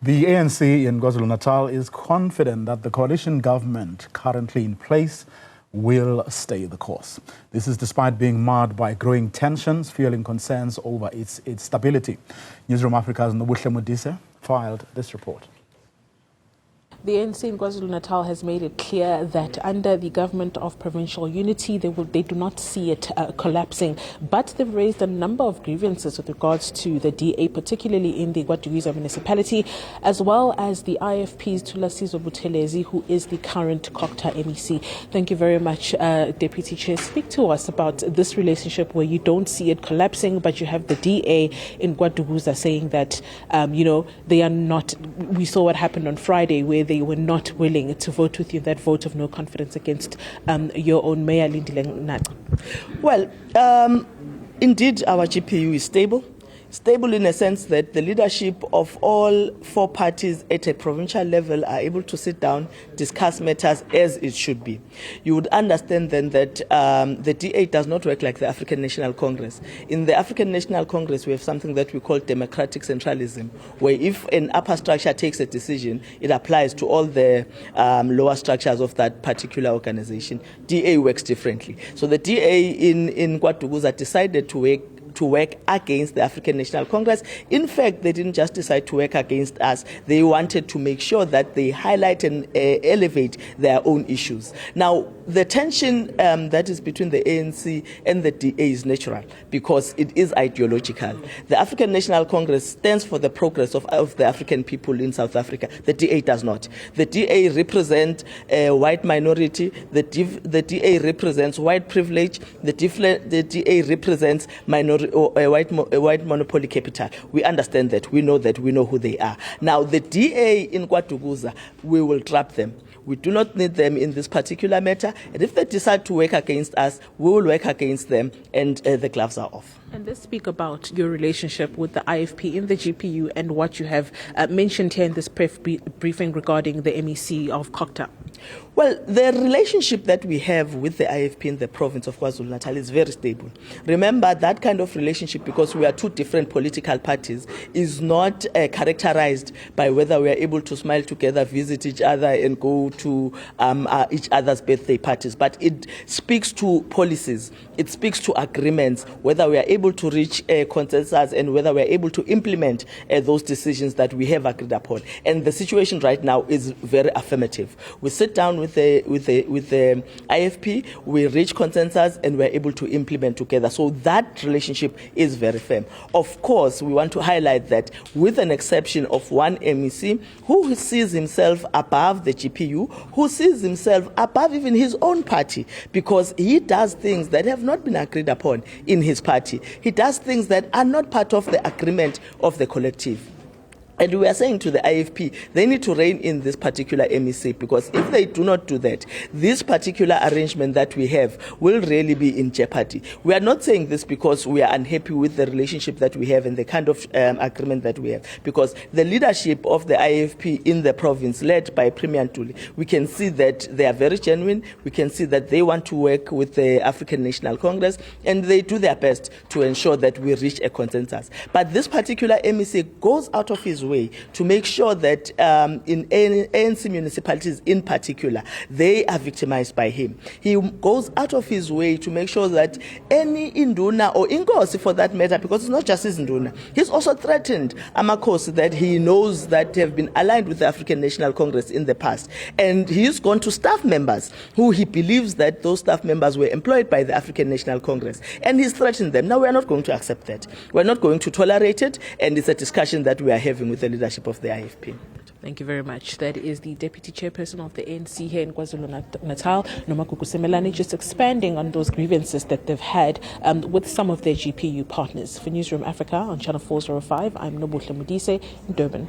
The ANC in KwaZulu-Natal is confident that the coalition government currently in place will stay the course. This is despite being marred by growing tensions, fueling concerns over its stability. Newzroom Afrika's Nobuhle Modise filed this report. The ANC in KwaZulu-Natal has made it clear that under the government of provincial unity, they do not see it collapsing. But they've raised a number of grievances with regards to the DA, particularly in the KwaDukuza municipality, as well as the IFP's Thulasizwe Buthelezi, who is the current COCTA MEC. Thank you very much, Deputy Chair. Speak to us about this relationship where you don't see it collapsing, but you have the DA in KwaDukuza saying that, they are not. We saw what happened on Friday, where they were not willing to vote with you that vote of no confidence against your own Mayor Lindile Nat. Well, indeed, our GPU is stable. Stable in a sense that the leadership of all four parties at a provincial level are able to sit down, discuss matters as it should be. You would understand then that the DA does not work like the African National Congress. In the African National Congress, we have something that we call democratic centralism, where if an upper structure takes a decision, it applies to all the lower structures of that particular organization. DA works differently. So the DA in KwaDukuza decided to work against the African National Congress. In fact, they didn't just decide to work against us. They wanted to make sure that they highlight and elevate their own issues. Now, the tension that is between the ANC and the DA is natural because it is ideological. The African National Congress stands for the progress of the African people in South Africa. The DA does not. The DA represents a white minority. The DA represents white privilege. The DA represents minority or a white monopoly capital. We understand that. We know who they are. Now, the DA in KwaDukuza, we will trap them. We do not need them in this particular matter. And if they decide to work against us, we will work against them, and the gloves are off. And let's speak about your relationship with the IFP in the GPU and what you have mentioned here in this briefing regarding the MEC of COCTA. Well, the relationship that we have with the IFP in the province of KwaZulu-Natal is very stable. Remember, that kind of relationship, because we are two different political parties, is not characterized by whether we are able to smile together, visit each other, and go to each other's birthday parties. But it speaks to policies. It speaks to agreements, whether we are able to reach a consensus and whether we are able to implement those decisions that we have agreed upon. And the situation right now is very affirmative. We sit down with the IFP, we reach consensus, and we're able to implement together. So that relationship is very firm. Of course, we want to highlight that with an exception of one MEC who sees himself above the GPU, who sees himself above even his own party, because he does things that have not been agreed upon in his party. He does things that are not part of the agreement of the collective. And we are saying to the IFP, they need to rein in this particular MEC, because if they do not do that, this particular arrangement that we have will really be in jeopardy. We are not saying this because we are unhappy with the relationship that we have and the kind of agreement that we have, because the leadership of the IFP in the province, led by Premier Ntuli, we can see that they are very genuine. We can see that they want to work with the African National Congress, and they do their best to ensure that we reach a consensus. But this particular MEC goes out of his way to make sure that in ANC municipalities in particular, they are victimized by him. He goes out of his way to make sure that any Induna or Inkosi for that matter, because it's not just his Induna, he's also threatened Amakosi that he knows that have been aligned with the African National Congress in the past. And he's gone to staff members who he believes that those staff members were employed by the African National Congress. And he's threatened them. Now, we are not going to accept that. We're not going to tolerate it. And it's a discussion that we are having with the leadership of the IFP. Thank you very much. That is the Deputy Chairperson of the ANC here in KwaZulu-Natal, Nobuhle, just expanding on those grievances that they've had with some of their GPU partners. For Newzroom Afrika on Channel 405, I'm Nobuhle Modise in Durban.